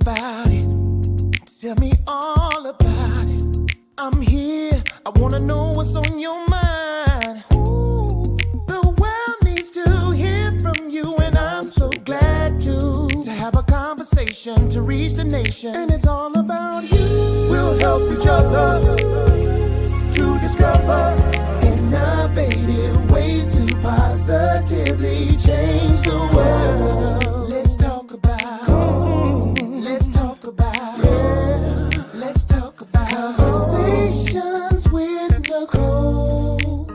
about it. Tell me all about it. I'm here. I wanna know what's on your mind. Ooh, the world needs to hear from you, and I'm so glad to have a conversation to reach the nation. And it's all about you. We'll help each other to discover innovative ways to positively change the world. Let's talk about. Let's talk about. Yeah. Let's talk about conversations with Nicole.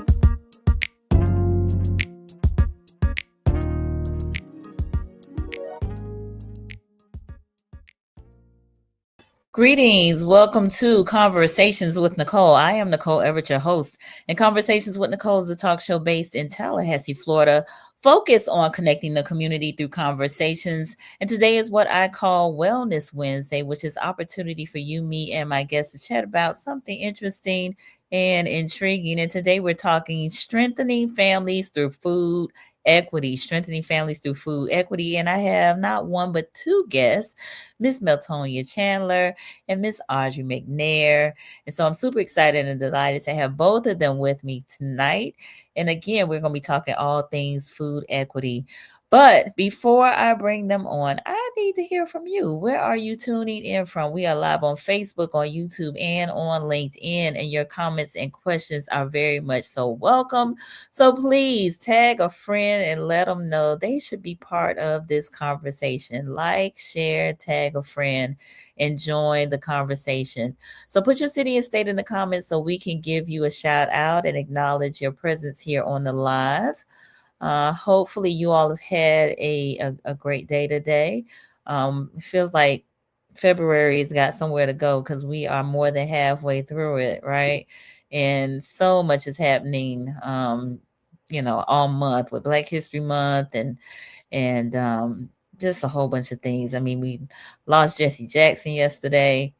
Greetings. Welcome to Conversations with Nicole. I am Nicole Everett, your host. And Conversations with Nicole is a talk show based in Tallahassee, Florida, focused on connecting the community through conversations. And today is what I call Wellness Wednesday, which is opportunity for you, me, and my guests to chat about something interesting and intriguing. And today we're talking strengthening families through food equity, strengthening families through food equity. And I have not one but two guests, Miss Meltonia Chandler and Miss Audrey McNair. And so I'm super excited and delighted to have both of them with me tonight. And again, we're going to be talking all things food equity. But before I bring them on, I need to hear from you. Where are you tuning in from? We are live on Facebook, on YouTube, and on LinkedIn. And your comments and questions are very much so welcome. So please tag a friend and let them know they should be part of this conversation. Like, share, tag a friend, and join the conversation. So put your city and state in the comments so we can give you a shout out and acknowledge your presence here on the live. Hopefully you all have had a great day today. It feels like February has got somewhere to go because we are more than halfway through it, right? And so much is happening, all month with Black History Month and just a whole bunch of things. I mean, we lost Jesse Jackson yesterday.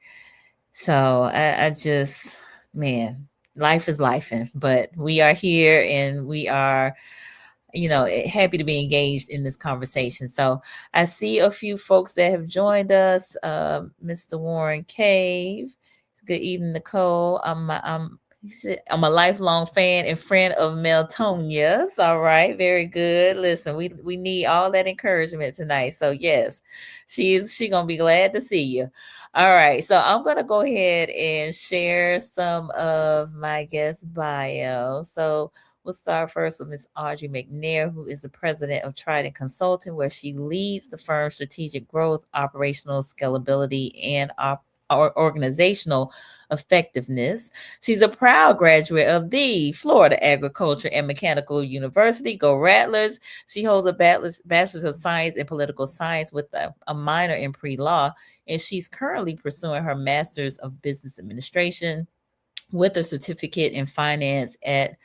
So I just, man, life is lifing, but we are here and we are happy to be engaged in this conversation. So I see a few folks that have joined us. Mr. Warren Cave. Good evening, Nicole. He said, I'm a lifelong fan and friend of Meltonia's. All right, very good. Listen, we need all that encouragement tonight. So yes, she gonna be glad to see you. All right, so I'm gonna go ahead and share some of my guest bio. So we'll start first with Ms. Audrey McNair, who is the president of Trident Consulting, where she leads the firm's strategic growth, operational scalability, and organizational effectiveness. She's a proud graduate of the Florida Agriculture and Mechanical University. Go Rattlers. She holds a bachelor's of science in political science with a minor in pre-law, and she's currently pursuing her master's of business administration with a certificate in finance at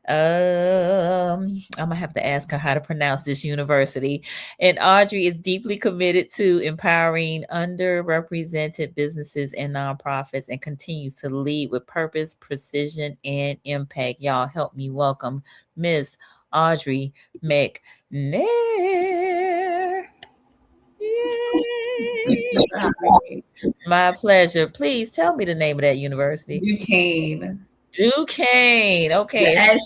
I'm gonna have to ask her how to pronounce this university. And Audrey is deeply committed to empowering underrepresented businesses and nonprofits and continues to lead with purpose, precision, and impact. Y'all help me welcome Miss Audrey McNair. Yay. My pleasure. Please tell me the name of that university. Duquesne. Duquesne. Okay.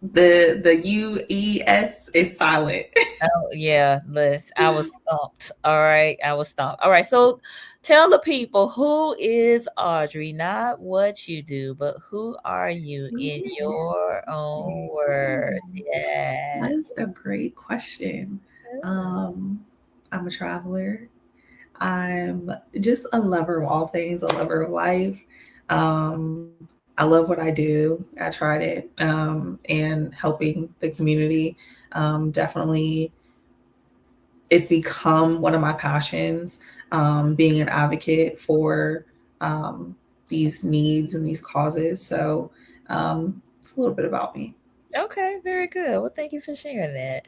The U-E-S is silent. Oh, yeah, Liz, I was stumped. All right, I was stumped. All right, so tell the people, who is Audrey? Not what you do, but who are you in your own words? Yeah. That is a great question. I'm a traveler. I'm just a lover of all things, a lover of life. I love what I do. I tried it, and helping the community. Definitely, it's become one of my passions, being an advocate for these needs and these causes. So it's a little bit about me. Okay, very good. Well, thank you for sharing that.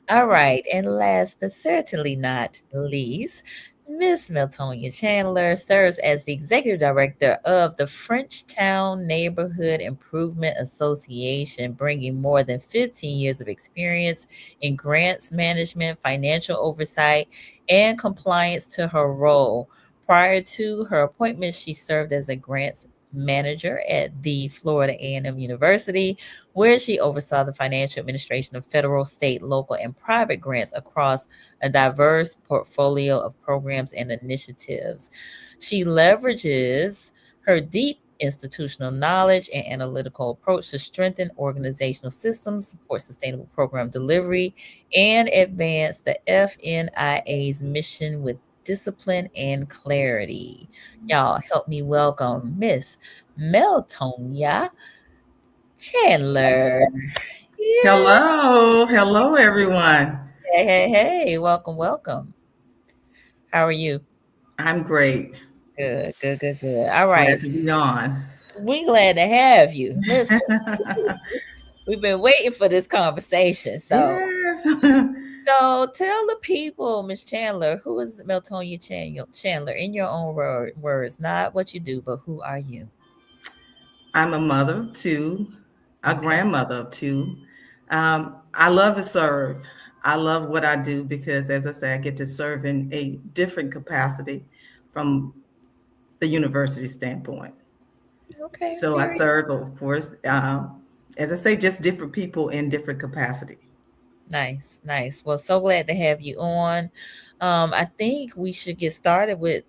All right, and last but certainly not least, Miss Meltonia Chandler serves as the executive director of the Frenchtown Neighborhood Improvement Association, bringing more than 15 years of experience in grants management, financial oversight, and compliance to her role. Prior to her appointment, she served as a grants manager at the Florida A&M University, where she oversaw the financial administration of federal, state, local, and private grants across a diverse portfolio of programs and initiatives. She leverages her deep institutional knowledge and analytical approach to strengthen organizational systems, support sustainable program delivery, and advance the FNIA's mission with discipline and clarity. Y'all help me welcome Miss Meltonia Chandler. Yeah. Hello, hello everyone. Hey, hey, hey. Welcome, welcome. How are you? I'm great. Good, good, good, good. All Glad right. to be on. We glad to have you. Listen, we've been waiting for this conversation. So, Yes. so tell the people, Miss Chandler, who is Meltonia Chandler in your own words, not what you do, but who are you? I'm a mother of two, a Okay. grandmother of two. I love to serve. I love what I do because, as I say, I get to serve in a different capacity from the university standpoint. Okay. So I Very serve, of course, as I say, just different people in different capacity. nice, nice. Well, so glad to have you on. I think we should get started with,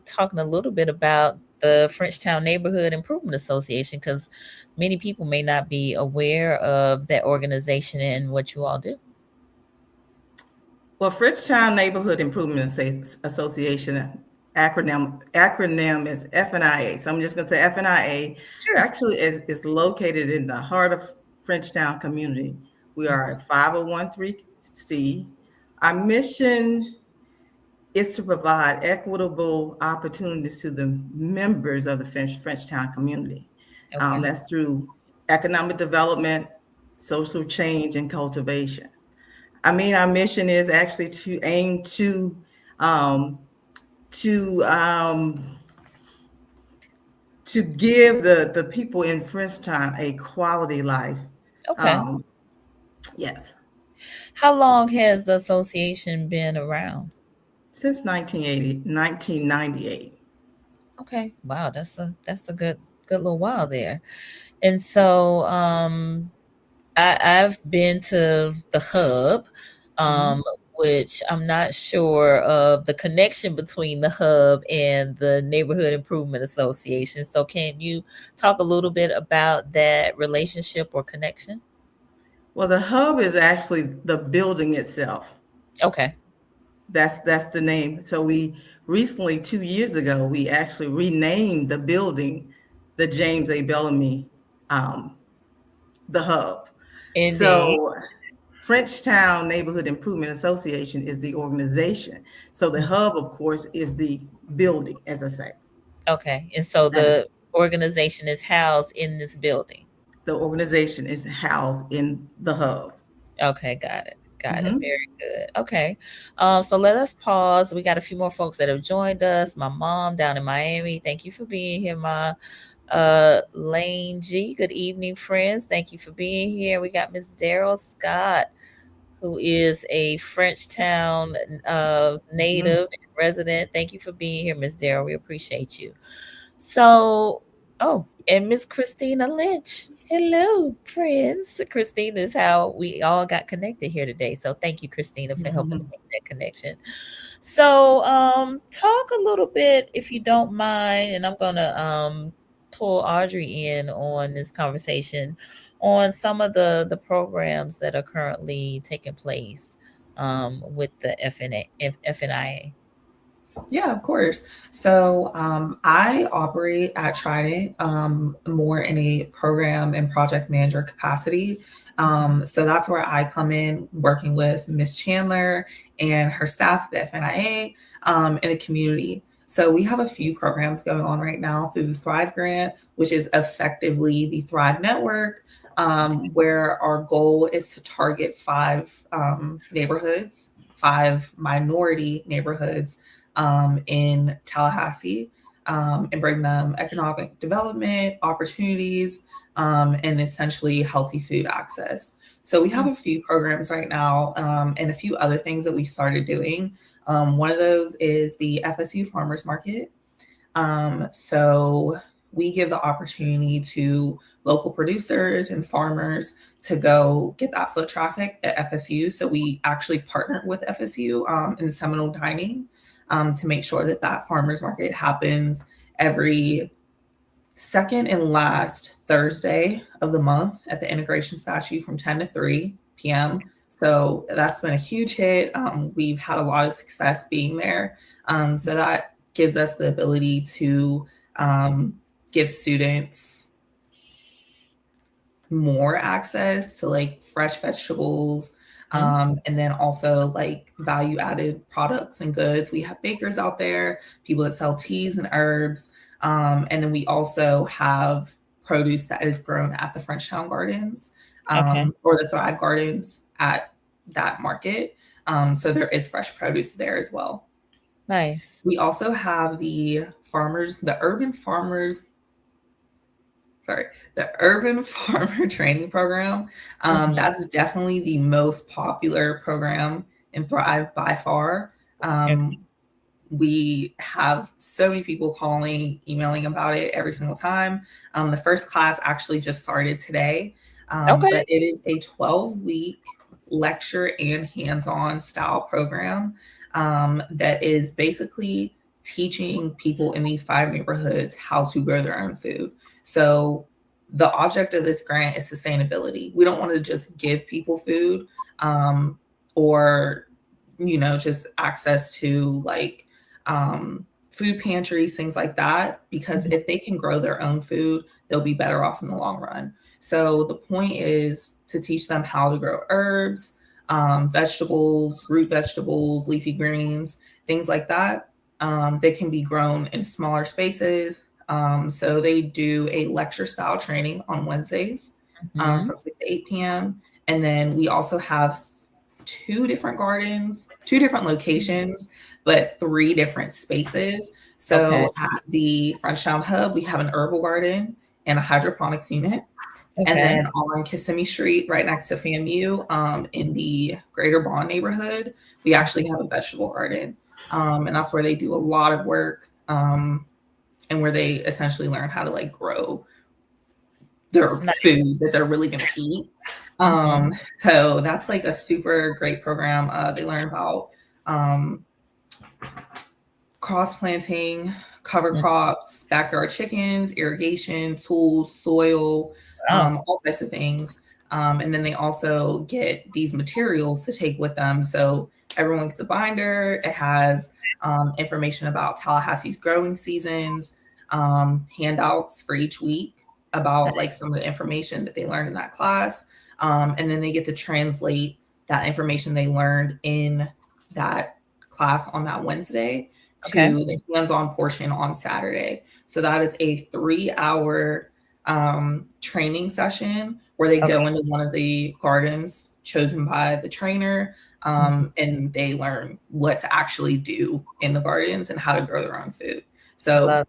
talking a little bit about the Frenchtown Neighborhood Improvement Association because many people may not be aware of that organization and what you all do. Well, Frenchtown Neighborhood Improvement Association acronym is FNIA. So I'm just going to say FNIA. Sure. Actually, is located in the heart of Frenchtown community. We are a 501c. Our mission is to provide equitable opportunities to the members of the Frenchtown community. Okay. That's through economic development, social change, and cultivation. I mean, our mission is actually to aim um, to um, to give the people in Frenchtown a quality life. Okay. Um, yes, How long has the association been around? since 1980, 1998. Okay. Wow, that's a good little while there. And so I've been to the hub, Mhm. um, which I'm not sure of the connection between the hub and the Neighborhood Improvement Association. So can you talk a little bit about that relationship or connection? Well, the hub is actually the building itself. Okay. That's the name. So we recently, 2 years ago, we actually renamed the building the James A. Bellamy, um, the hub. Indeed. So Frenchtown Neighborhood Improvement Association is the organization. So the hub, of course, is the building, as I say. Okay. And so That is the organization is housed in this building. the organization is housed in the hub. Okay, got it. Got it. Mhm. Very good. Okay. So let us pause. We got a few more folks that have joined us. My mom down in Miami. Thank you for being here, Ma. Lane G. Good evening, friends. Thank you for being here. We got Miss Daryl Scott, who is a Frenchtown Mhm. native and resident. Thank you for being here, Miss Daryl. We appreciate you. So, oh, and Miss Christina Lynch. Hello, friends. Christina is how we all got connected here today. So thank you, Christina, for helping to Mhm. make that connection. So, talk a little bit, if you don't mind, and I'm gonna pull Audrey in on this conversation on some of the programs that are currently taking place with the FNIA. Yeah, of course. So I operate at Trident more in a program and project manager capacity. So that's where I come in working with Miss Chandler and her staff at the FNIA in the community. So we have a few programs going on right now through the Thrive Grant, which is effectively the Thrive Network, where our goal is to target five neighborhoods, five minority neighborhoods in Tallahassee, and bring them economic development opportunities, and essentially healthy food access. So we have a few programs right now, and a few other things that we started doing. One of those is the FSU Farmers Market. So we give the opportunity to local producers and farmers to go get that foot traffic at FSU. So we actually partnered with FSU in Seminole Dining to make sure that that farmers market happens every second and last Thursday of the month at the Integration Statue from 10 to 3 p.m. So that's been a huge hit. We've had a lot of success being there. So that gives us the ability to give students more access to like fresh vegetables, and then also like value added products and goods. We have bakers out there, people that sell teas and herbs. And then we also have produce that is grown at the Frenchtown Gardens, or the Thrive Gardens at that market. So there is fresh produce there as well. Nice. We also have the urban farmer training program. That's definitely the most popular program in Thrive by far. We have so many people calling, emailing about it every single time. The first class actually just started today, but it is a 12-week lecture and hands-on style program that is basically teaching people in these 5 neighborhoods how to grow their own food. So the object of this grant is sustainability. We don't want to just give people food, or, just access to like food pantries, things like that, because if they can grow their own food, they'll be better off in the long run. So the point is to teach them how to grow herbs, vegetables, root vegetables, leafy greens, things like that. They can be grown in smaller spaces. So they do a lecture style training on Wednesdays from 6 to 8 p.m. And then we also have 2 different gardens, 2 different locations, but 3 different spaces. So at the Frenchtown Hub, we have an herbal garden and a hydroponics unit. And then on Kissimmee Street, right next to FAMU, in the Greater Bond neighborhood, we actually have a vegetable garden. And that's where they do a lot of work, and where they essentially learn how to like grow their food that they're really going to eat. So that's like a super great program. They learn about cross planting, cover crops, backyard chickens, irrigation, tools, soil, all types of things. And then they also get these materials to take with them. So everyone gets a binder. It has information about Tallahassee's growing seasons, handouts for each week about like some of the information that they learned in that class. And then they get to translate that information they learned in that class on that Wednesday to the hands-on portion on Saturday. So that is a 3-hour training session where they go into one of the gardens chosen by the trainer, and they learn what to actually do in the gardens and how to grow their own food. So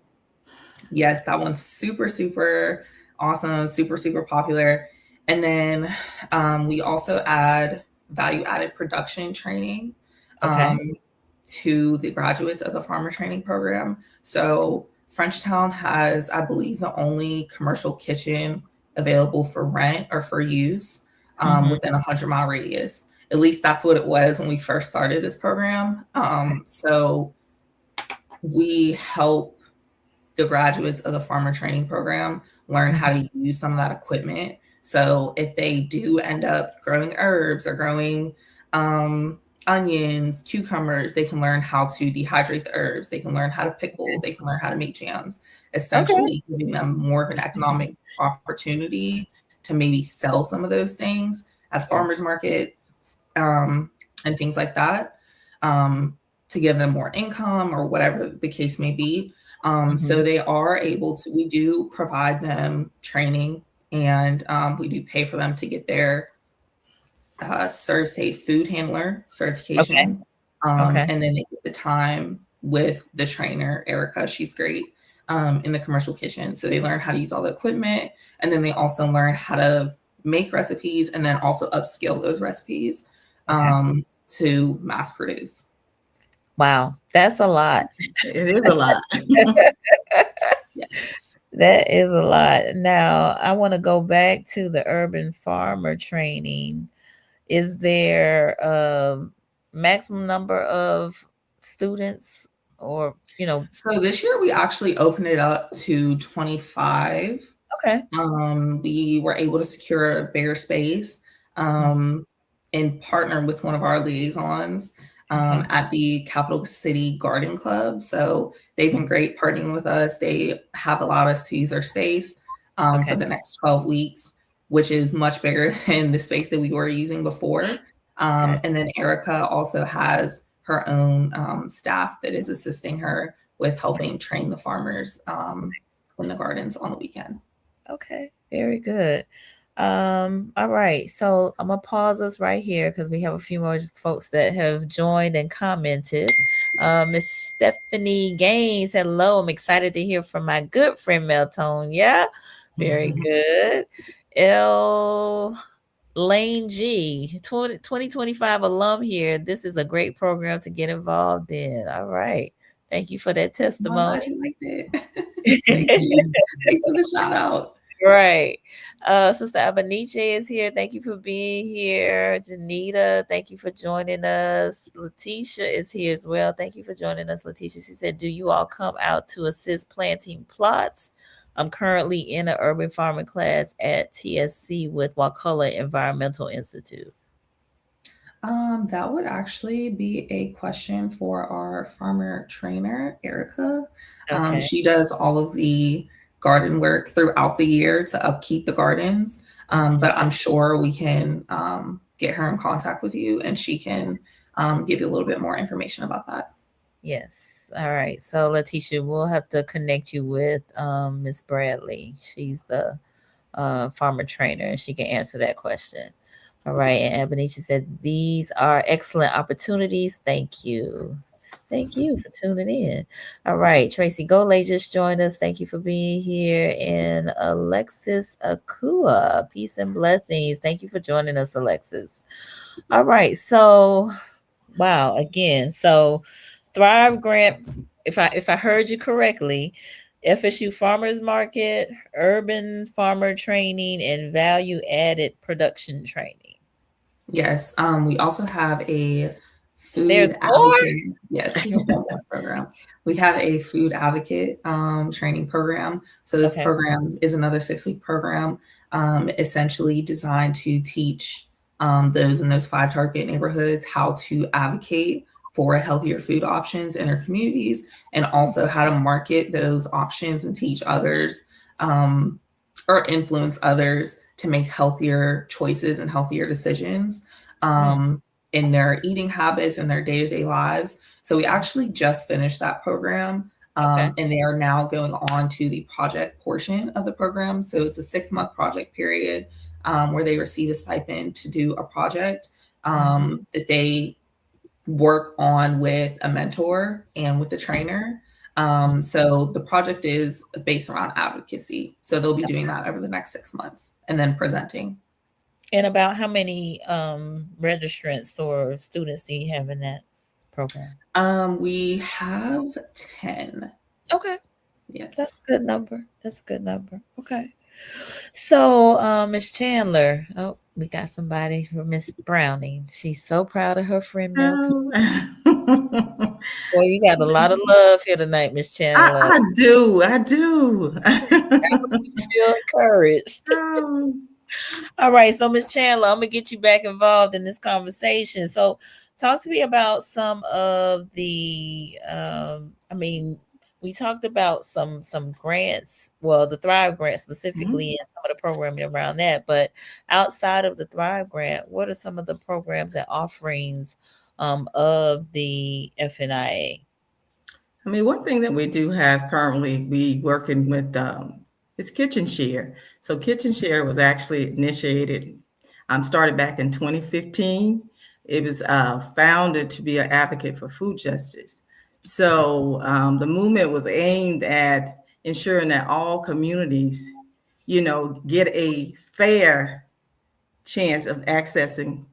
yes, that one's super, super awesome, super, super popular. And then we also add value-added production training to the graduates of the farmer training program. So Frenchtown has, I believe, the only commercial kitchen available for rent or for use within a 100-mile radius. At least that's what it was when we first started this program. So we help the graduates of the farmer training program learn how to use some of that equipment. So if they do end up growing herbs or growing onions, cucumbers, they can learn how to dehydrate the herbs. They can learn how to pickle. They can learn how to make jams, essentially giving them more of an economic opportunity to maybe sell some of those things at farmers markets, and things like that, to give them more income or whatever the case may be. So they are able to, we do provide them training, and we do pay for them to get their Serve Safe food handler certification. And then they get the time with the trainer, Erica. She's great in the commercial kitchen. So they learn how to use all the equipment, and then they also learn how to make recipes and then also upscale those recipes to mass produce. Wow, that's a lot. It is a lot. Yes. That is a lot. Now, I want to go back to the urban farmer training. Is there a maximum number of students or, So this year we actually opened it up to 25. Okay. We were able to secure a bigger space and partner with one of our liaisons at the Capital City Garden Club. So they've been great partnering with us. They have allowed us to use their space for the next 12 weeks, which is much bigger than the space that we were using before. And then Erica also has her own staff that is assisting her with helping train the farmers in the gardens on the weekend. Okay, very good. All right, so I'm gonna pause us right here because we have a few more folks that have joined and commented. Miss Stephanie Gaines, hello. I'm excited to hear from my good friend Meltonia. Very good. L Lane G, 2025 alum here. This is a great program to get involved in. All right. Thank you for that testimony. I liked it. Thank you. Thanks for the shout out. Right. Sister Abaniche is here. Thank you for being here. Janita, thank you for joining us. Letitia is here as well. Thank you for joining us, Letitia. She said, do you all come out to assist planting plots? I'm currently in an urban farming class at TSC with Wakulla Environmental Institute. That would actually be a question for our farmer trainer, Erica. She does all of the garden work throughout the year to upkeep the gardens. But I'm sure we can get her in contact with you and she can give you a little bit more information about that. Yes. All right. So Letitia, we'll have to connect you with Miss Bradley. She's the farmer trainer and she can answer that question. All right. And Abanicia said, these are excellent opportunities. Thank you. Thank you for tuning in. All right. Tracy Golay just joined us. Thank you for being here. And Alexis Akua, peace and blessings. Thank you for joining us, Alexis. All right. So, wow. Again, so Thrive Grant, if I heard you correctly, FSU Farmers Market, Urban Farmer Training, and Value Added Production Training. Yes. We also have a food advocate. Yes, we have one more program. We have a food advocate training program. So this program is another 6-week program, essentially designed to teach those in those 5 target neighborhoods how to advocate for healthier food options in their communities, and also how to market those options and teach others or influence others to make healthier choices and healthier decisions in their eating habits and their day-to-day lives. So we actually just finished that program and they are now going on to the project portion of the program. So it's a 6-month project period where they receive a stipend to do a project that they work on with a mentor and with the trainer. So the project is based around advocacy. So they'll be doing that over the next 6 months and then presenting. And about how many registrants or students do you have in that program? We have 10. Okay. Yes. That's a good number. That's a good number. Okay. So, Miss Chandler, we got somebody from Miss Browning. She's so proud of her friend Melton. Boy, you got a lot of love here tonight, Miss Chandler. I do. Feel encouraged. All right, so Miss Chandler, I'm gonna get you back involved in this conversation. So, talk to me about some of the. We talked about some grants, well, the Thrive Grant specifically, and some of the programming around that. But outside of the Thrive Grant, what are some of the programs and offerings of the FNIA? One thing that we do have currently, we working with is Kitchen Share. So Kitchen Share was actually initiated, started back in 2015. It was founded to be an advocate for food justice. So the movement was aimed at ensuring that all communities, get a fair chance of accessing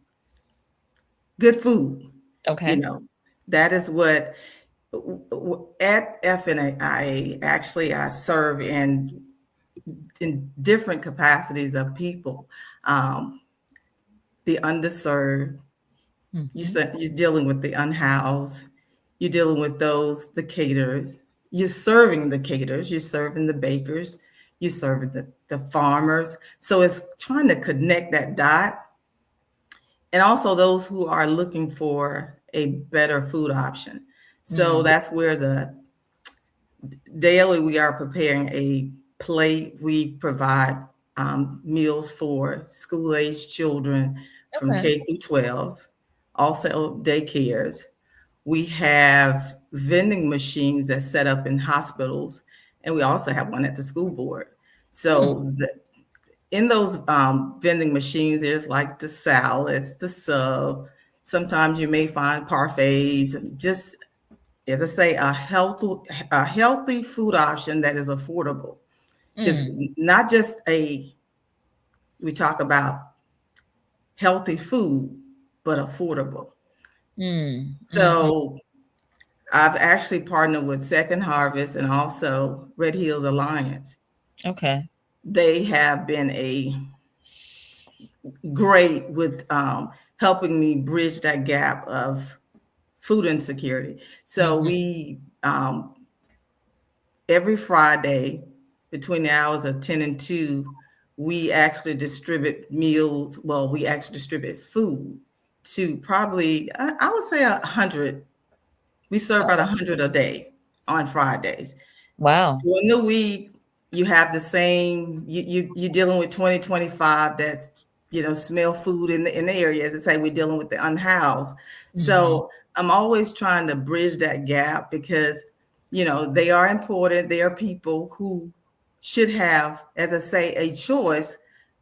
good food. You Okay. know, that is what at FNIA actually I serve in different capacities of people, um, the underserved. Hmm. You're dealing with the unhoused. You're dealing with those the caterers. You're serving the caterers. You're serving the bakers. You're serving the farmers. So it's trying to connect that dot, and also those who are looking for a better food option. So Mm. that's where the daily we are preparing a plate. We provide meals for school age children from Okay. K through 12, also daycares. We have vending machines that set up in hospitals, and we also have one at the school board. Hmm. So in those vending machines, there's like the salads, the sub. Sometimes you may find parfaits, just as I say, a healthy food option that is affordable. Because Mm. not just we talk about healthy food, but affordable. Mm. Hmm. So I've actually partnered with Second Harvest and also Red Hills Alliance. Okay. They have been a great with helping me bridge that gap of food insecurity. So Hmm. we every Friday between the hours of 10 and 2, we actually distribute meals. Well, we actually distribute food to probably, I would say 100. We serve about 100 a day on Fridays. Wow. During the week, you have the same, you're dealing with 2025 that, smell food in the area. As I say, we're dealing with the unhoused. Hmm. So I'm always trying to bridge that gap because, they are important. They are people who should have, as I say, a choice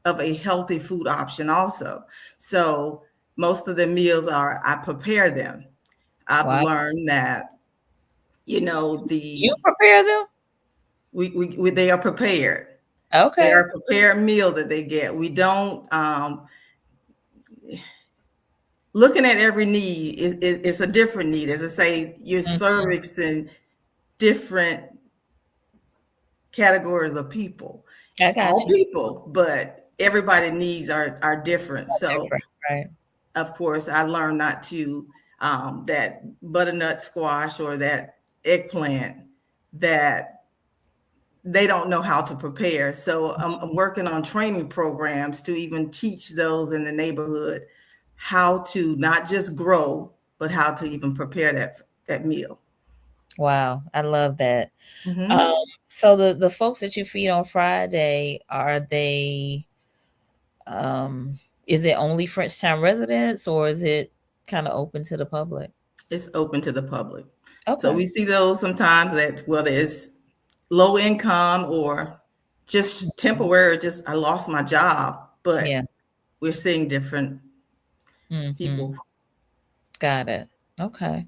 of a healthy food option also. So most of the meals I prepare them. I've Wow. learned that, You the prepare them? they are prepared. They Okay. are a prepared meal that they get. We don't looking at every need is a different need. As I say, you're Mhm. servicing different categories of people, I got all you. people, but everybody needs are different. So Different, right? of course, I learned not to that butternut squash or that eggplant that they don't know how to prepare. So I'm working on training programs to even teach those in the neighborhood how to not just grow, but how to even prepare that meal. Wow, I love that. Um, Hmm. so the folks that you feed on Friday, are they um is it only Frenchtown residents or is it kind of open to the public? It's open to the public. So Okay. we see those sometimes that whether it's low income or just Mhm. temporary, just I lost my job, but Yeah. we're seeing different Hmm. people. Got it. Okay.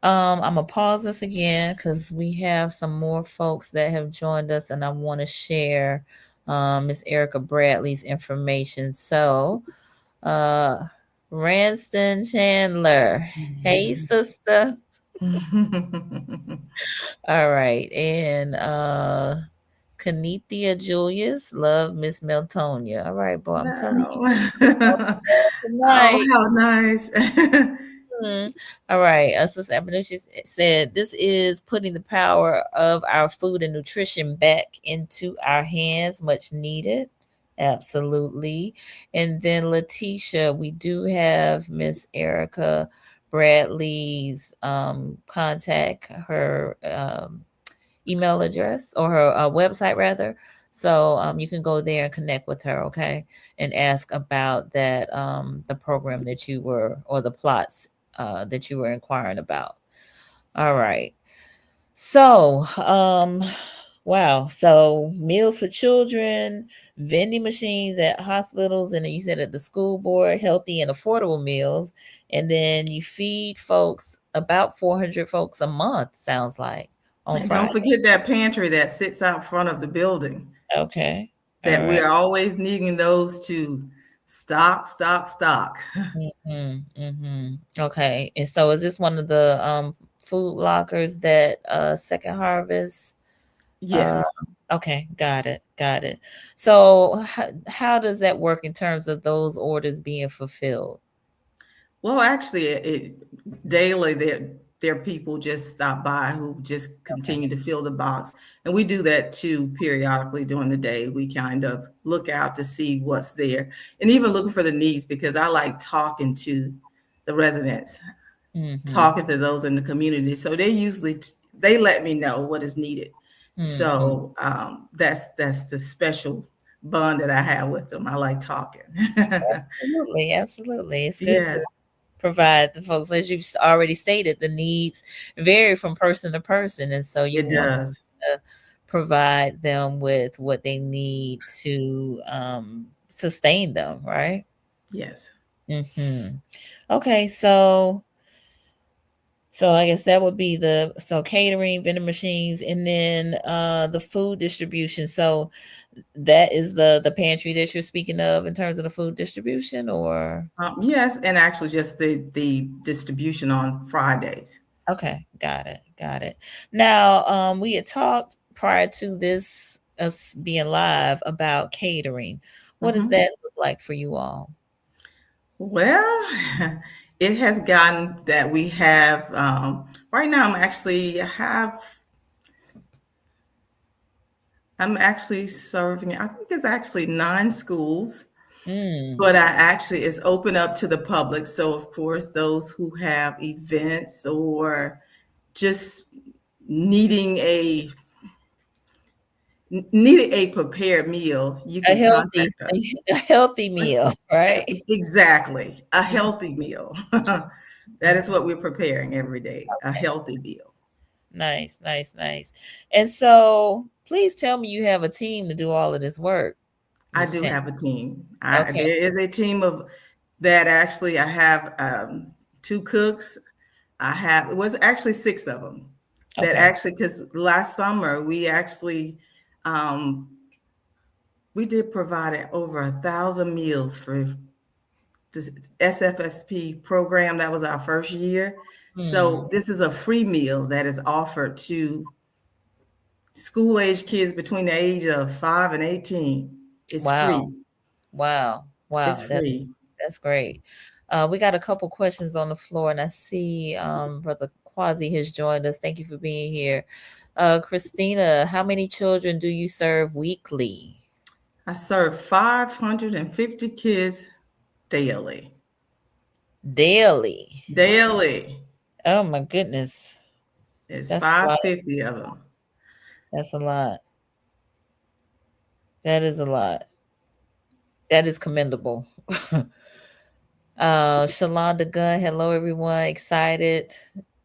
I'm gonna pause this again because we have some more folks that have joined us, and I want to share Miss Erica Bradley's information. So, uh, Ranston Chandler, hey sister. All right, and Kanithia Julius, love Miss Meltonia. All right, boy, I'm telling you, we going No. Oh, tonight. how nice. Mhm. All right. Sister Abenucci said, this is putting the power of our food and nutrition back into our hands, much needed. Absolutely. And then Letitia, we do have Miss Erica Bradley's contact, her email address or her website rather. So you can go there and connect with her, okay, and ask about that the program that you were or the plots that you were inquiring about. All right. So Wow. So meals for children, vending machines at hospitals, and then you said at the school board, healthy and affordable meals. And then you feed folks about 400 folks a month, sounds like, on And don't Friday. forget that pantry that sits out front of the building, Okay. All that we right. are always needing those to stock, stock, stock. Okay. And so is this one of the food lockers that Second Harvest? Uh, Yes. okay, got it, got it. So how does that work in terms of those orders being fulfilled? Well, actually, daily there are people just stop by who just Okay. continue to fill the box, and we do that too periodically during the day. We kind of look out to see what's there, and even looking for the needs because I like talking to the residents, Mm-hmm. talking to those in the community. So they usually they let me know what is needed. Mm-hmm. So that's the special bond that I have with them. I like talking. Absolutely, absolutely. It's good to Yes, provide the folks, as you've already stated, the needs vary from person to person, and so you it want does. to provide them with what they need to sustain them, right? Yes. Mm-hmm. Okay, so I guess that would be so catering, vending machines, and then the food distribution. So that is the pantry that you're speaking of in terms of the food distribution, or Yes, and actually just the distribution on Fridays. okay, got it, got it. Now, we had talked prior to this us being live about catering. What does Mhm. that look like for you all? Well, it has gotten that we have right now. I'm actually serving. I think it's actually 9 schools, Mm, but I actually it's open up to the public. So of course, those who have events or just needing a needed a prepared meal, you a can healthy, contact us. a healthy meal, right? Exactly, a Mm, healthy meal. That is mhm. what we're preparing every day, a healthy meal. Nice, nice, nice. And so please tell me you have a team to do all of this work, I Miss do Chan. have a team. Okay, There is a team of that actually. I have 2 cooks. It was actually 6 of them that okay, actually, because last summer um, we did provide over 1,000 meals for this SFSP program. That was our first year. hmm, So this is a free meal that is offered to school age kids between the age of 5 and 18. It's wow, free. wow, It's wow. free. That's great. We got a couple questions on the floor, and I see Brother Quasi has joined us. Thank you for being here. Christina, how many children do you serve weekly? I serve 550 kids daily. Daily. Daily. Oh my goodness. It's That's a lot. 550 of them. That's a lot. That is a lot. That is commendable. Shalonda Gunn, hello everyone. Excited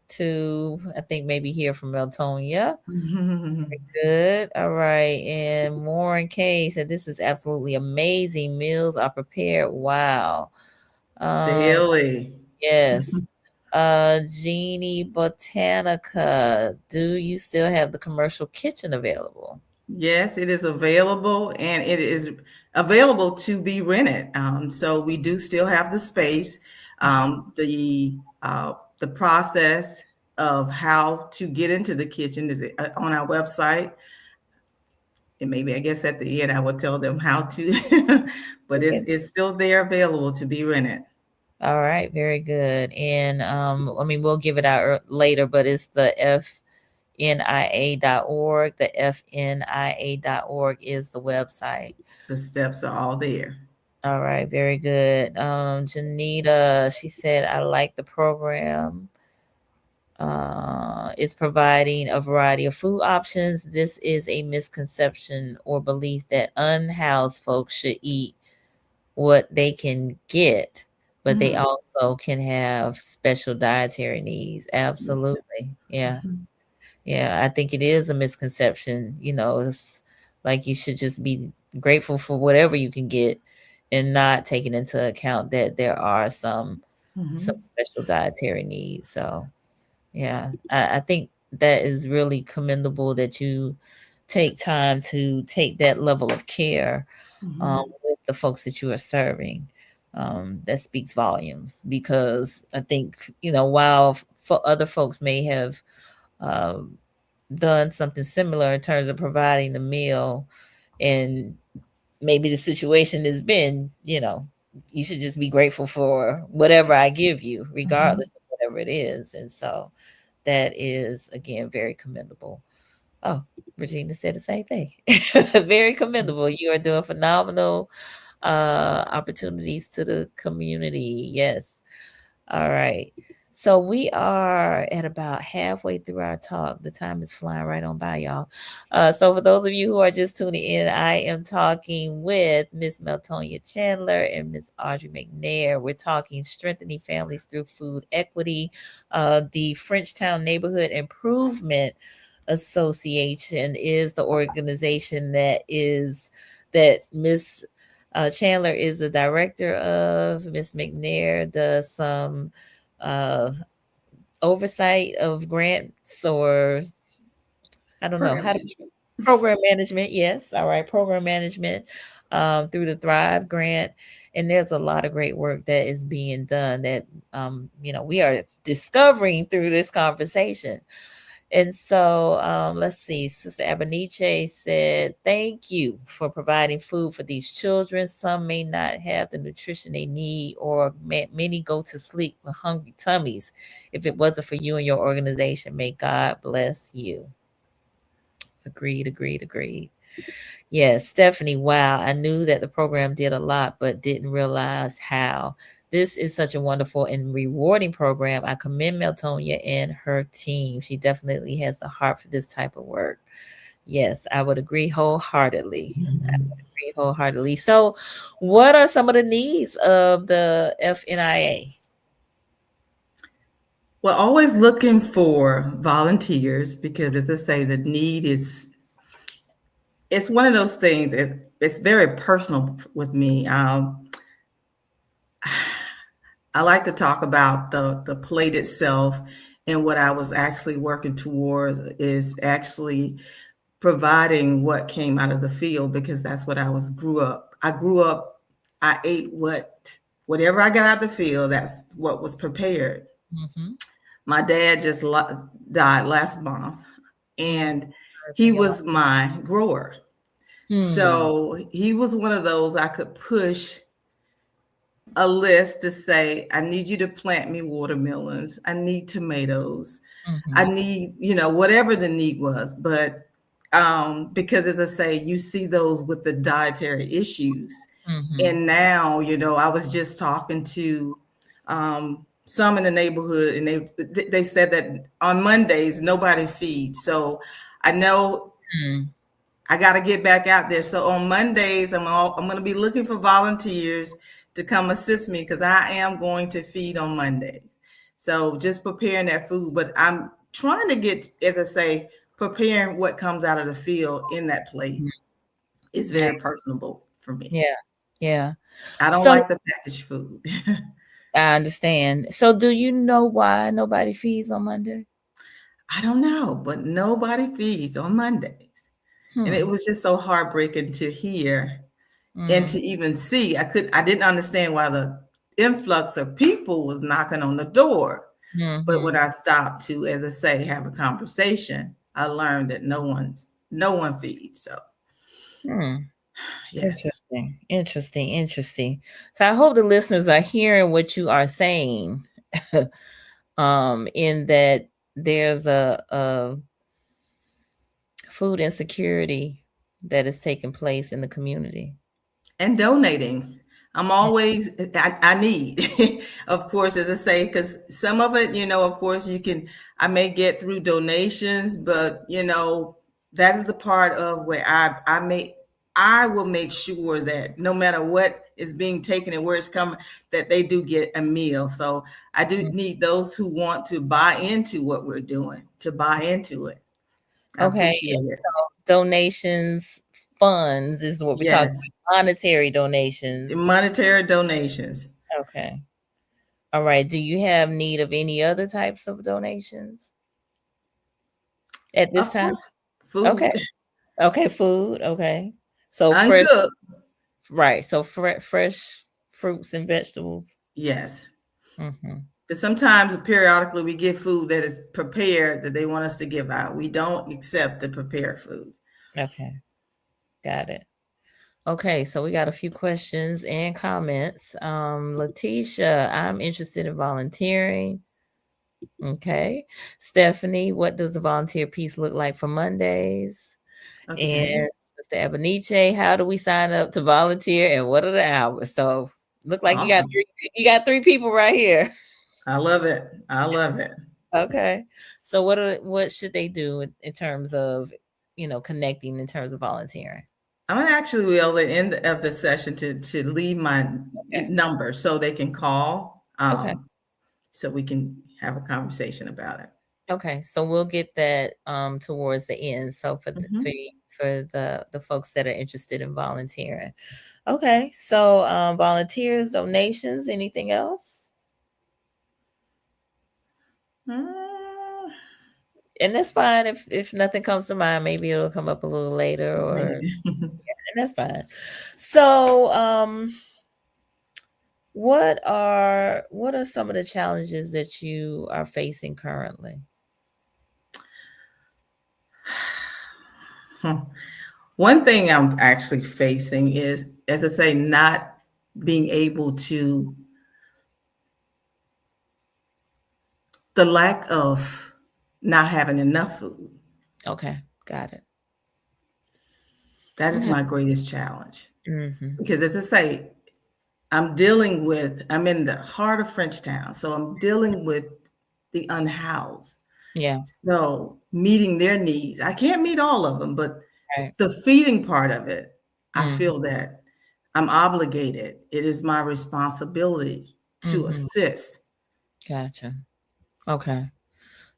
to, I think, maybe hear from Meltonia. Good. All right. And Warren K said this is absolutely amazing. Meals are prepared. Wow. Um, Daily. yes. Jeannie Botanica, do you still have the commercial kitchen available? Yes, it is available and it is available to be rented. So we do still have the space. The process of how to get into the kitchen is on our website. And maybe I guess at the end I will tell them how to, but Okay. it's still there available to be rented. All right, very good. And I mean, we'll give it out later, but it's the fnia.org. The fnia.org is the website. The steps are all there. All right, very good. Janita, she said, I like the program. It's providing a variety of food options. This is a misconception or belief that unhoused folks should eat what they can get, but they Mhm. also can have special dietary needs. Yes. Absolutely. Yeah. Mhm. Yeah, I think it is a misconception. It's like you should just be grateful for whatever you can get and not taking into account that there are some Mhm. special dietary needs. So yeah, I think that is really commendable that you take time to take that level of care Mhm. with the folks that you are serving. That speaks volumes because I think, while for other folks may have um, done something similar in terms of providing the meal, and maybe the situation has been, you should just be grateful for whatever I give you, Mhm. regardless of whatever it is. And so that is, again, very commendable. Oh, Regina said the same thing. Very commendable. You are doing phenomenal opportunities to the community. Yes. All right. So we are at about halfway through our talk. The time is flying right on by, y'all. So for those of you who are just tuning in, I am talking with Miss Meltonia Chandler and Miss Audrey McNair. We're talking strengthening families through food equity. The Frenchtown Neighborhood Improvement Association is the organization that Miss Chandler is the director of. Miss McNair does some uh, oversight of grants, or I don't know Program how to management. program management. Yes, all right, program management through the Thrive grant, and there's a lot of great work that is being done that we are discovering through this conversation. And so let's see. Sister Abeniche said, "Thank you for providing food for these children. Some may not have the nutrition they need, or many go to sleep with hungry tummies. If it wasn't for you and your organization, may God bless you." Agreed, agreed, agreed. Yes, Stephanie, wow. I knew that the program did a lot, but didn't realize how. This is such a wonderful and rewarding program. I commend Meltonia and her team. She definitely has the heart for this type of work. Yes, I would agree wholeheartedly. I would agree wholeheartedly. So, what are some of the needs of the FNIA? Well, always looking for volunteers because, as I say, the need is it's one of those things. It's very personal with me. I like to talk about the plate itself, and what I was actually working towards is actually providing what came out of the field because that's what grew up. I grew up. I ate whatever I got out of the field. That's what was prepared. Mm-hmm. My dad just died last month, Mm, and sorry for he your loss. was my grower. Hmm. So he was one of those I could push a list to say, I need you to plant me watermelons. I need tomatoes. I Mm-hmm. need, whatever the need was. But because as I say, you see those with the dietary issues. Mm-hmm. And now, I was just talking to some in the neighborhood, and they said that on Mondays nobody feeds. So I know Mm. I got to get back out there. So on Mondays, I'm going to be looking for volunteers to come assist me because I am going to feed on Mondays. So just preparing that food, but I'm trying to get, as I say, preparing what comes out of the field in that plate is Yeah. very personable for me. Yeah. Yeah. I don't So like the packaged food. I understand. So do you know why nobody feeds on Monday? I don't know, but nobody feeds on Mondays. And it Hmm. was just so heartbreaking to hear and to Mm. even see. I didn't understand why the influx of people was knocking on the door. But when Mhm. I stopped to, as I say, have a conversation, I learned that no one feeds. So Hmm. yes. Interesting. Interesting. Interesting. So I hope the listeners are hearing what you are saying. In that there's a food insecurity that is taking place in the community. And donating. I'm always, I need, of course, as I say, because some of it, of course, I may get through donations, but, that is the part of where I will make sure that no matter what is being taken and where it's coming, that they do get a meal. So I do Mm. need those who want to buy into what we're doing to buy into it. I Okay. appreciate it. Donations, funds is what we talk Yes, about. Monetary donations. monetary donations. Okay. All right. Do you have need of any other types of donations at this Of time? course, food, Okay. Okay. Food. Okay. So fresh, uncooked. right. So fresh fruits and vegetables. Yes. Mm-hmm. Because sometimes periodically we get food that is prepared that they want us to give out. We don't accept the prepared food. Okay. Got it. Okay, so we got a few questions and comments. Letitia, I'm interested in volunteering. Okay. Stephanie, what does the volunteer piece look like for Mondays? Okay. And Sister Ebonice, how do we sign up to volunteer and what are the hours? So look like Awesome. you got three people right here. I love it. I love it. Okay. So what should they do in terms of, connecting in terms of volunteering? I'm actually will at the end of the session to leave my Okay. number so they can call. Okay. So we can have a conversation about it. Okay, so we'll get that towards the end. So for the folks that are interested in volunteering. Okay, so volunteers, donations, anything else? Mm, And that's fine if nothing comes to mind. Maybe it'll come up a little later, and that's fine. So what are some of the challenges that you are facing currently? One thing I'm actually facing is, as I say, not being able to, the lack of not having enough food. Okay, got it. That is Okay. my greatest challenge. Mm-hmm. Because as I say, I'm in the heart of Frenchtown. So I'm dealing with the unhoused. Yeah. So meeting their needs, I can't meet all of them, but Right. the feeding part of it, I Mm-hmm. feel that I'm obligated. It is my responsibility to assist. Gotcha. Okay.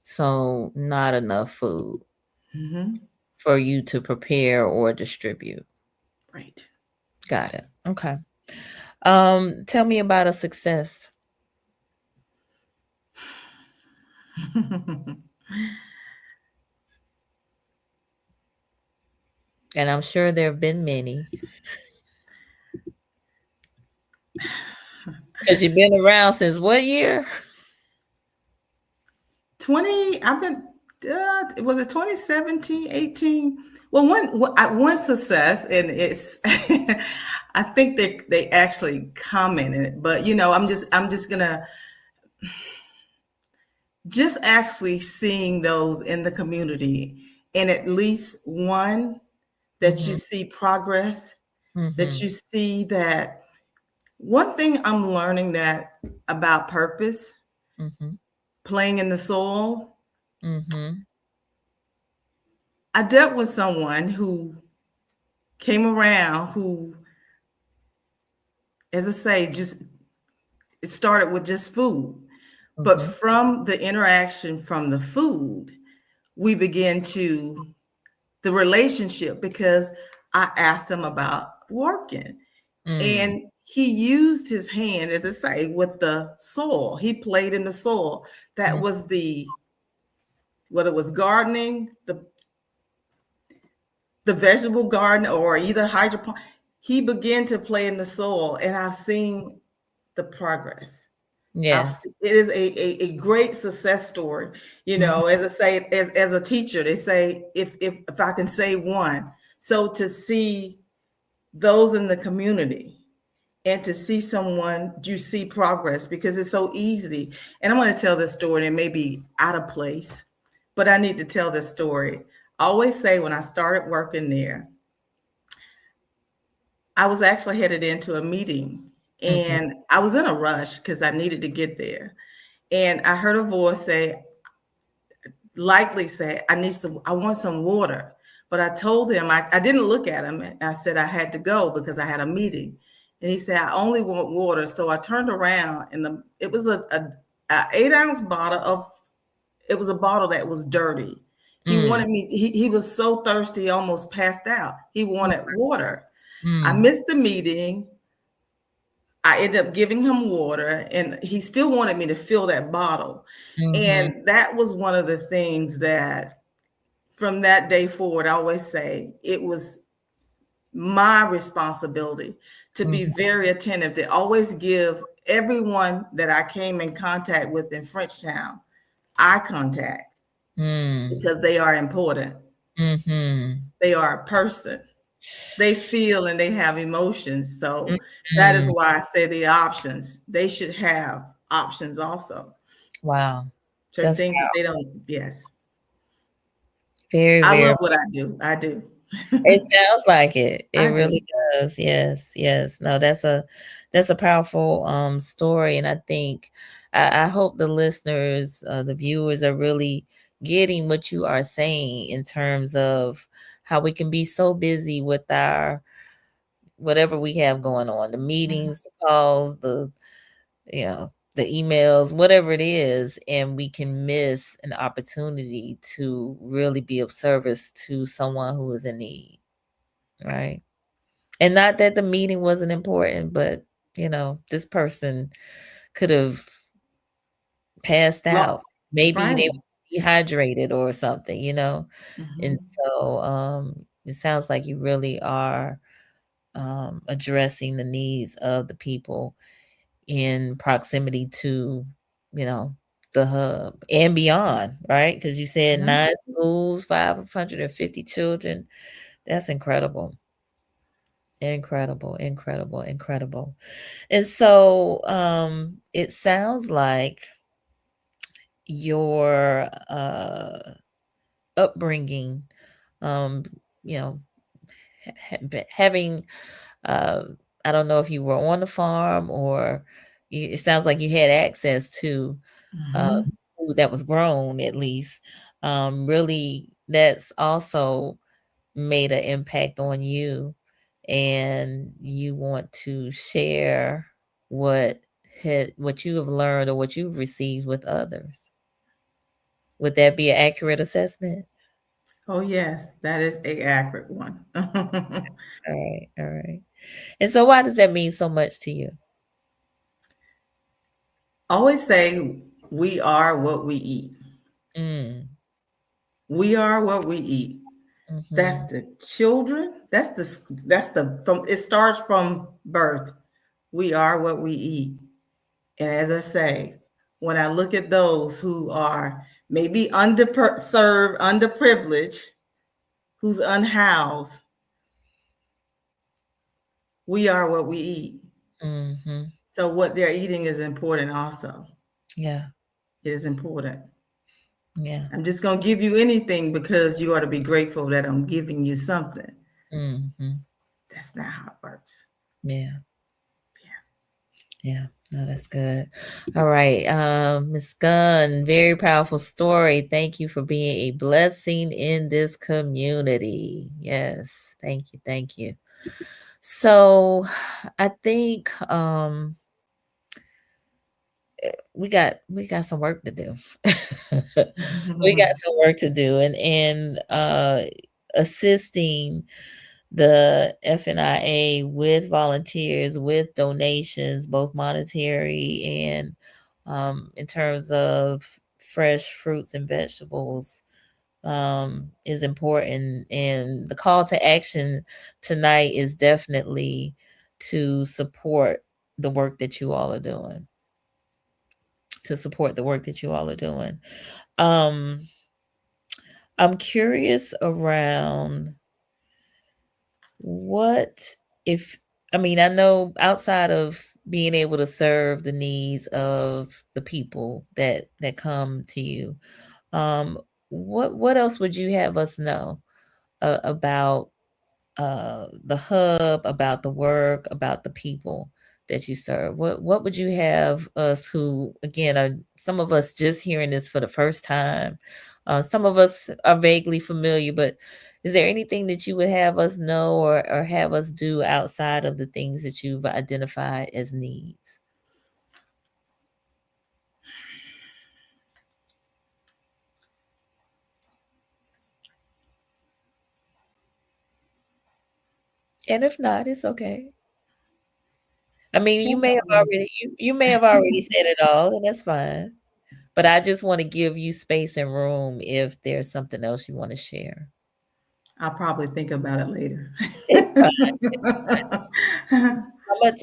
So not enough food Mhm. for you to prepare or distribute. Right. Got it. Okay. Tell me about a success. And I'm sure there have been many. Because you've been around since what year? 20, I've been, was it 2017, 18? Well, one success, and it's, I think they actually commented, but I'm just gonna just actually seeing those in the community, and at least one that you see progress, that you see that one thing I'm learning that about purpose, playing in the soil. I dealt with someone who came around who, as I say, it started with just food. But from the interaction from the food, we began the relationship, because I asked him about working. And he used his hand, as I say, with the soil. He played in the soil. That was whether it was gardening, the vegetable garden, or either hydroponic. He began to play in the soil, and I've seen the progress. Yes. It is a great success story. As I say, as a teacher, they say, if I can say one, so to see those in the community and to see someone, you see progress, because it's so easy. And I'm going to tell this story, and it may be out of place, but I need to tell this story. I always say, when I started working there, I was actually headed into a meeting, and I was in a rush because I needed to get there. And I heard a voice likely say, I want some water. But I told him, I didn't look at him. I said I had to go because I had a meeting. And he said, I only want water. So I turned around, and it was a 8-ounce bottle it was a bottle that was dirty. He wanted me, he was so thirsty, he almost passed out. He wanted water. I missed the meeting. I ended up giving him water, and he still wanted me to fill that bottle. And that was one of the things that from that day forward, I always say it was my responsibility to be very attentive, to always give everyone that I came in contact with in Frenchtown eye contact, because they are important. They are a person. They feel and they have emotions. So that is why I say the options. They should have options also. Wow. Certain things that they don't. Yes. Very, I very. love what I do. I do. It sounds like it. It I do. really does. Yes, yes. No, that's a powerful story, and I think I hope the listeners, the viewers, are really getting what you are saying in terms of how we can be so busy with our whatever we have going on, the meetings, the calls, the the emails, whatever it is, and we can miss an opportunity to really be of service to someone who is in need, right? And not that the meeting wasn't important, but this person could have passed out. Maybe Right. they were dehydrated or something. And so it sounds like you really are addressing the needs of the people in proximity to, the hub and beyond, right? Because you said 9 schools, 550 children. That's incredible. Incredible, incredible, incredible. And so it sounds like your upbringing, um, you know, having I don't know if you were on the farm or it sounds like you had access to food that was grown at least. Really, that's also made an impact on you, and you want to share what what you have learned or what you've received with others. Would that be an accurate assessment? Oh, yes, that is a accurate one. All right, all right. And so why does that mean so much to you? Always say we are what we eat. Mm, We are what we eat. That's mhm, the children. That's the from it starts from birth. We are what we eat. And as I say, when I look at those who are maybe underserved, underprivileged, who's unhoused, we are what we eat. mhm. So what they're eating is important also. Yeah, It is important. yeah. I'm just going to give you anything because you ought to be grateful that I'm giving you something. Mhm. That's not how it works. Yeah. Yeah. No, that's good. All right. Ms. Gunn, very powerful story. Thank you for being a blessing in this community. Yes. Thank you. Thank you. So I think we got some work to do. We got some work to do and assisting the FNIA with volunteers, with donations, both monetary and in terms of fresh fruits and vegetables, is important. And the call to action tonight is definitely to support the work that you all are doing. To support the work that you all are doing. Um, I'm curious around what if I mean, I know outside of being able to serve the needs of the people that come to you, um, what else would you have us know about the hub, about the work, about the people that you serve? What would you have us who, again, are some of us just hearing this for the first time? Some of us are vaguely familiar, but is there anything that you would have us know or have us do outside of the things that you've identified as needs? And if not, it's okay. I mean, you Well, may have already you may have already said it all, and that's fine. But I just want to give you space and room if there's something else you want to share. I'll probably think about it later. It's fine.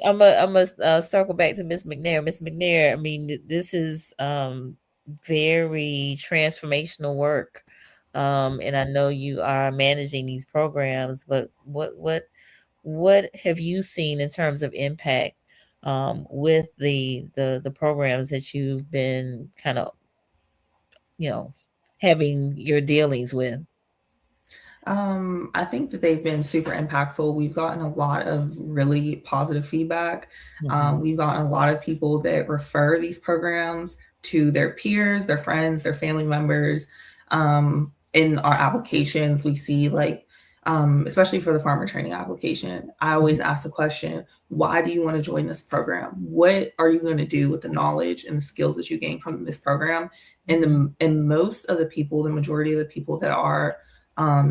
I'm gonna circle back to Miss McNair. Miss McNair, I mean, this is very transformational work. And I know you are managing these programs, but what have you seen in terms of impact with the programs that you've been kind of, you know, having your dealings with? I think that they've been super impactful. We've gotten a lot of really positive feedback. Mhm. We've gotten a lot of people that refer these programs to their peers, their friends, their family members. In our applications, we see like, especially for the farmer training application, I always ask the question, why do you want to join this program? What are you going to do with the knowledge and the skills that you gain from this program? Mhm. And most of the people, the majority of the people that are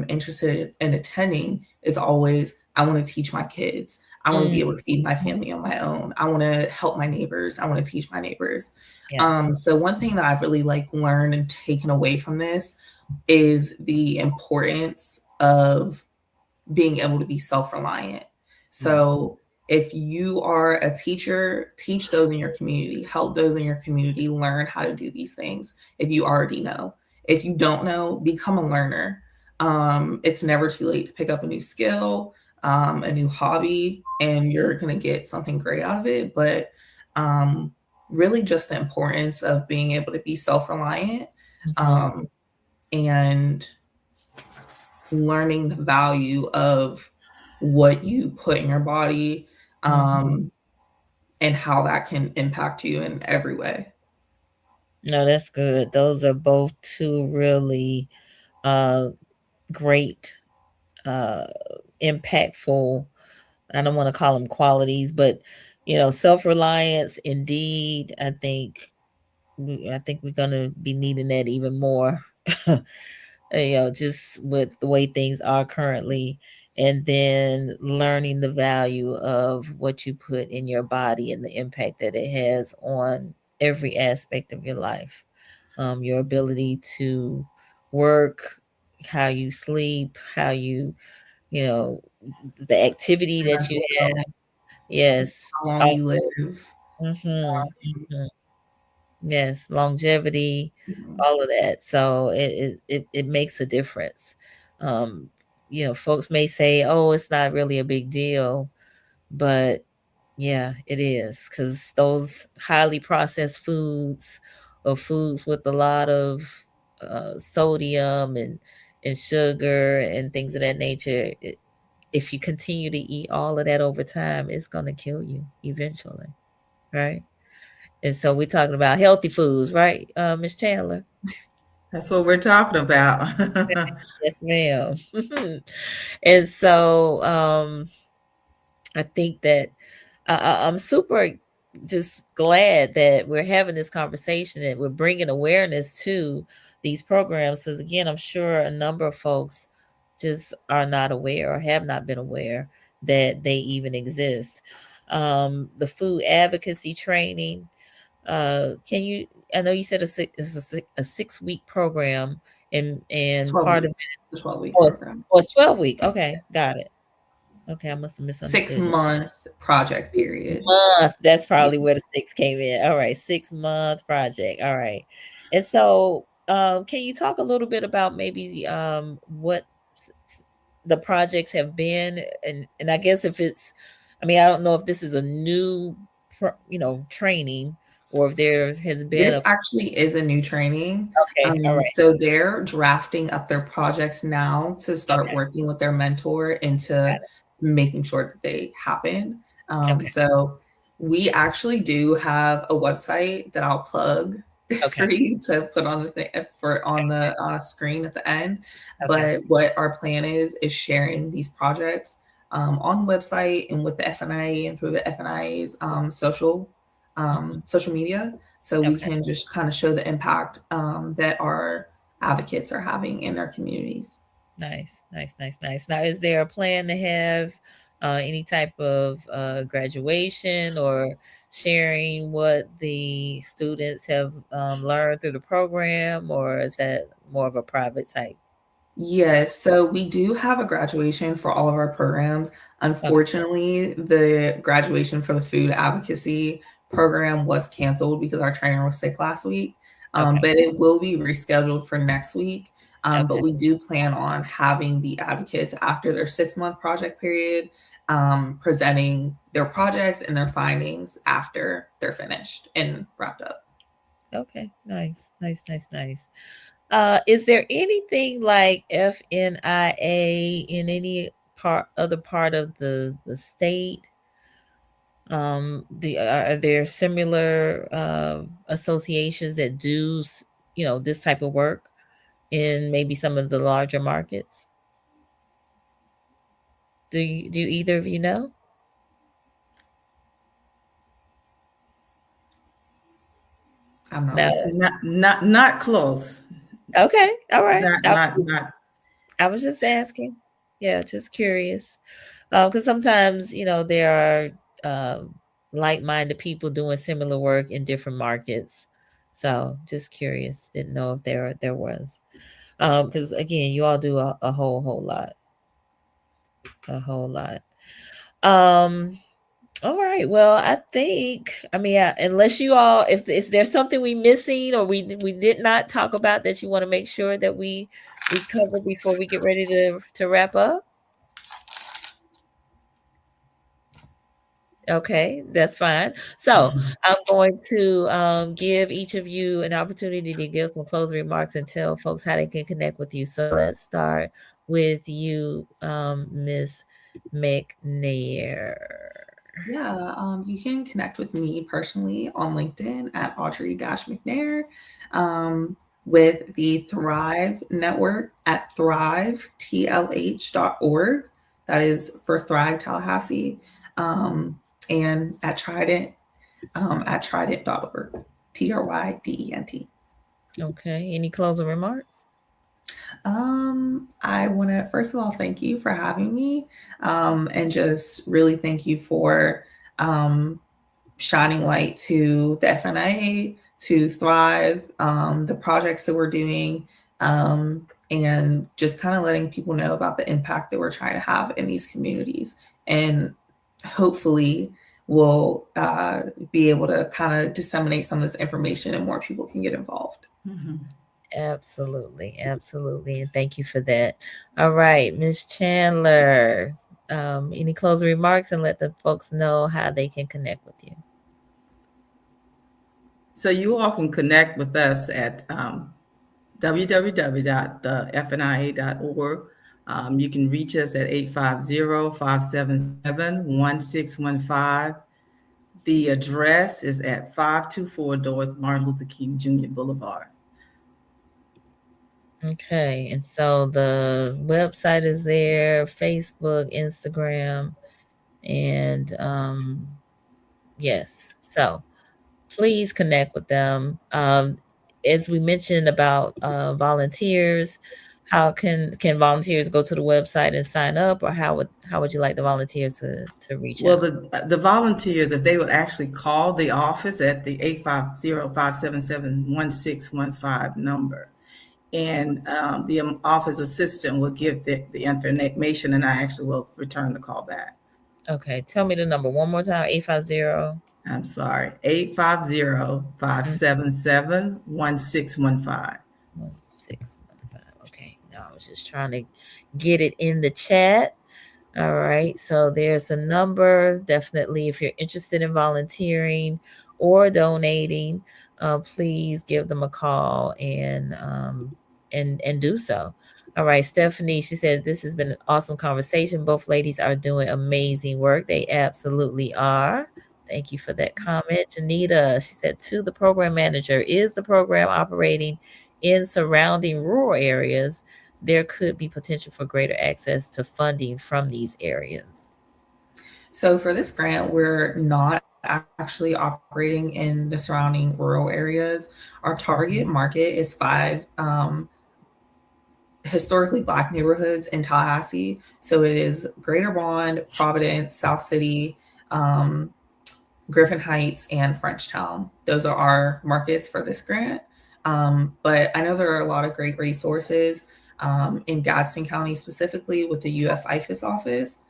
interested in attending, it's always, I want to teach my kids. I want to be able to feed my family on my own. I want to help my neighbors. I want to teach my neighbors. Yeah. So one thing that I've really like learned and taken away from this is the importance of being able to be self-reliant. Yeah. So if you are a teacher, teach those in your community, help those in your community learn how to do these things if you already know. If you don't know, become a learner. It's never too late to pick up a new skill, a new hobby, and you're going to get something great out of it. But really, just the importance of being able to be self reliant, Mhm. um, and learning the value of what you put in your body, Mhm. um, and how that can impact you in every way. No, that's good. Those are both two really uh great uh impactful, I don't want to call them qualities, but self-reliance indeed. I think we're gonna be needing that even more. Just with the way things are currently, and then learning the value of what you put in your body and the impact that it has on every aspect of your life. Your ability to work, how you sleep, you know, the activity Your that you mental have. health, Yes. how long you live. Mhm, mhm. Yes, longevity, Mhm. all of that. So it makes a difference. Um, folks may say, "Oh, it's not really a big deal," but yeah, it is, because those highly processed foods or foods with a lot of sodium and sugar and things of that nature, if you continue to eat all of that over time, it's gonna kill you eventually, right? And so we're talking about healthy foods, right, Miss Chandler? That's what we're talking about. Yes, ma'am. And so, I think that I'm super just glad that we're having this conversation and we're bringing awareness to these programs, because again, I'm sure a number of folks just are not aware or have not been aware that they even exist. The food advocacy training, can you? I know you said a 6 week program, and 12 part of weeks, the 12-week oh, program. 12 week. Okay, Yes. got it. Okay, I must have Six misunderstood you. month project period. Month. That's probably Yes. where the six came in. All right, 6 month project. All right, and so can you talk a little bit about maybe what the projects have been, and I guess if it's, I mean, I don't know if this is a new, training, or if there has been This a. actually is a new training. Okay, all right, So they're drafting up their projects now to start okay, working with their mentor into got making sure that they happen. it. Okay, So we actually do have a website that I'll plug okay, for you to put on the thing for on the screen at the end. okay, But what our plan is sharing these projects on the website and with the FNIA and through the FNIA's mhm, social media, so we okay. can just kind of show the impact that our advocates are having in their communities. Nice, nice, nice, nice. Now, is there a plan to have any type of graduation or sharing what the students have learned through the program, or is that more of a private type? Yes, so we do have a graduation for all of our programs. Okay. Unfortunately, the graduation for the food advocacy program was canceled because our trainer was sick last week. Okay. But it will be rescheduled for next week. But Okay. we do plan on having the advocates after their 6-month project period, presenting their projects and their findings after they're finished and wrapped up. Okay. Nice. Nice. Nice. Nice. Is there anything like FNIA in any other part of the state? Are there similar associations that do this type of work in maybe some of the larger markets? Do either of you know? I'm not No. aware. Not close. Okay. All right. Not. I was just asking. Yeah, just curious. Because sometimes, there are like-minded people doing similar work in different markets. So just curious. Didn't know if there was. Because again, you all do a whole lot. A whole lot. Um, all right. Well, I mean, unless you all, if there's something we missing or we did not talk about that you want to make sure that we cover before we get ready to wrap up. Okay, that's fine. So I'm going to give each of you an opportunity to give some closing remarks and tell folks how they can connect with you. So let's start with you, Miss McNair. Yeah, you can connect with me personally on LinkedIn at Audrey McNair, with the Thrive Network at thrivetlh.org. That is for Thrive Tallahassee. And at trident.org. TRYDENT. Okay, any closing remarks? I want to first of all thank you for having me, and just really thank you for um, shining light to the FNIA, to Thrive, the projects that we're doing, and just kind of letting people know about the impact that we're trying to have in these communities. And hopefully, we'll be able to kind of disseminate some of this information and more people can get involved. Absolutely, absolutely, and thank you for that. All right, Miss Chandler, any closing remarks and let the folks know how they can connect with you. So you all can connect with us at www.thefnia.org. You can reach us at 850-577-1615. The address is at 524 North Martin Luther King Jr. Boulevard. Okay, and so the website is there, Facebook, Instagram, and yes. So please connect with them. As we mentioned about volunteers, how can volunteers go to the website and sign up, or how would you like the volunteers to reach Well, out? the volunteers, if they would actually call the office at the 850-577-1615 number, and the office assistant will give the information, and I actually will return the call back. Okay, tell me the number one more time. 850. I'm sorry, 850-577-1615. 1615. Okay, no, I was just trying to get it in the chat. All right. So there's a number. Definitely, if you're interested in volunteering or donating, please give them a call and do so. All right, Stephanie, she said this has been an awesome conversation. Both ladies are doing amazing work. They absolutely are. Thank you for that comment. Janita, she said to the program manager, is the program operating in surrounding rural areas? There could be potential for greater access to funding from these areas. So for this grant, we're not actually operating in the surrounding rural areas. Our target market is historically Black neighborhoods in Tallahassee. So it is Greater Bond, Providence, South City, um, Griffin Heights, and Frenchtown. Those are our markets for this grant. But I know there are a lot of great resources in Gadsden County, specifically with the UF IFAS office.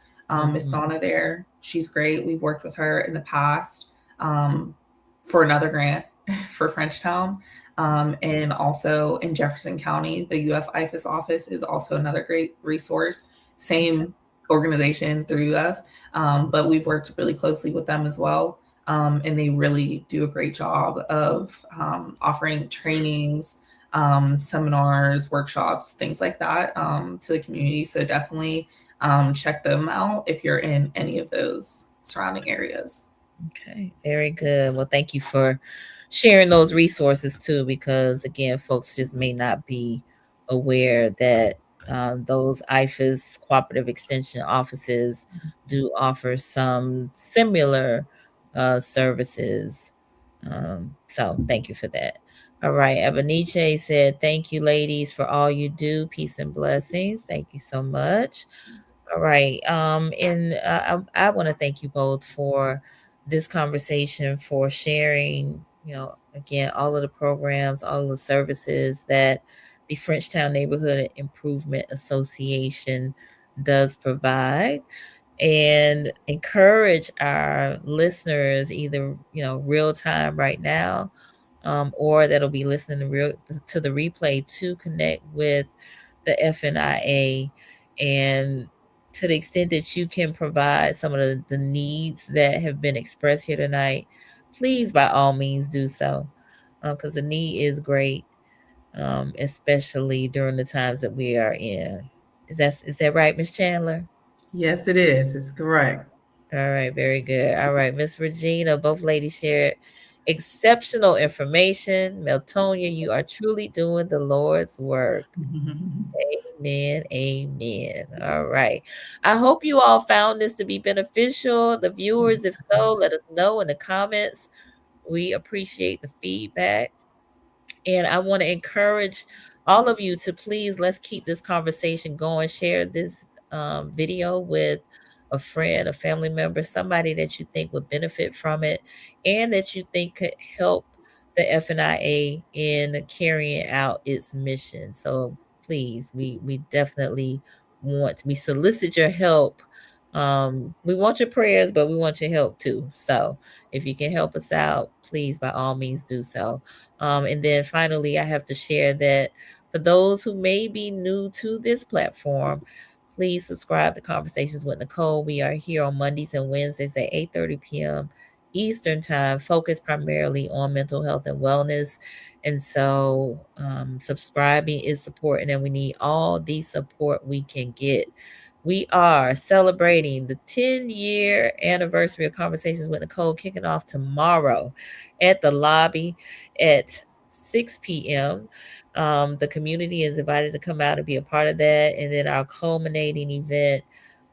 Miss Mhm. Donna there, she's great. We've worked with her in the past for another grant for Frenchtown. And also in Jefferson County, the UF IFAS office is also another great resource. Same organization through UF, but we've worked really closely with them as well. And they really do a great job of offering trainings, seminars, workshops, things like that to the community. So definitely check them out if you're in any of those surrounding areas. Okay, very good. Well, thank you for sharing those resources too, because again, folks just may not be aware that those IFAS cooperative extension offices do offer some similar services. So, thank you for that. All right, Ebonice said, "Thank you, ladies, for all you do. Peace and blessings. Thank you so much." All right. And I want to thank you both for this conversation, for sharing, again, all of the programs, all of the services that the Frenchtown Neighborhood Improvement Association does provide, and encourage our listeners, either, real time right now, or that'll be listening to the replay, to connect with the FNIA. And to the extent that you can provide some of the needs that have been expressed here tonight, please, by all means, do so, because the need is great, especially during the times that we are in. Is that right, Miss Chandler? Yes, it is. It's correct. All right, very good. All right, Miss Regina, both ladies shared exceptional information. Meltonia, you are truly doing the Lord's work. Amen. Amen. All right. I hope you all found this to be beneficial. The viewers, if so, let us know in the comments. We appreciate the feedback. And I want to encourage all of you to please, let's keep this conversation going. Share this video with a friend, a family member, somebody that you think would benefit from it, and that you think could help the FNIA in carrying out its mission. So please, we definitely we solicit your help. We want your prayers, but we want your help too. So if you can help us out, please, by all means, do so. And then finally, I have to share that for those who may be new to this platform, please subscribe to Conversations with Nicole. We are here on Mondays and Wednesdays at 8:30 p.m. Eastern Time, focused primarily on mental health and wellness. And so subscribing is important, and we need all the support we can get. We are celebrating the 10-year anniversary of Conversations with Nicole, kicking off tomorrow at the lobby at 6 p.m. The community is invited to come out and be a part of that. And then our culminating event,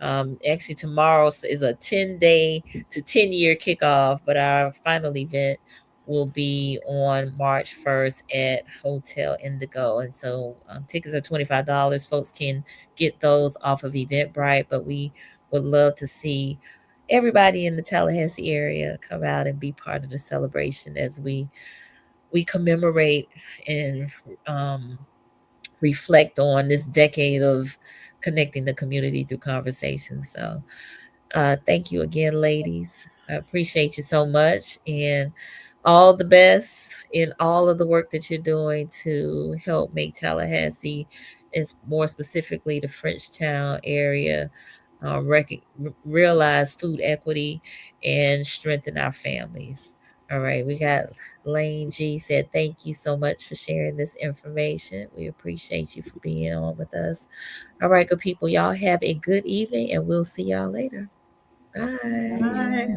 actually tomorrow is a 10-day to 10-year kickoff, but our final event will be on March 1st at Hotel Indigo. And so tickets are $25. Folks can get those off of Eventbrite, but we would love to see everybody in the Tallahassee area come out and be part of the celebration as we commemorate and reflect on this decade of connecting the community through conversation. So thank you again, ladies. I appreciate you so much, and all the best in all of the work that you're doing to help make Tallahassee, and more specifically the Frenchtown area, realize food equity and strengthen our families. All right, we got Lane G said, "Thank you so much for sharing this information. We appreciate you for being on with us." All right, good people, y'all have a good evening, and we'll see y'all later. Bye. Bye.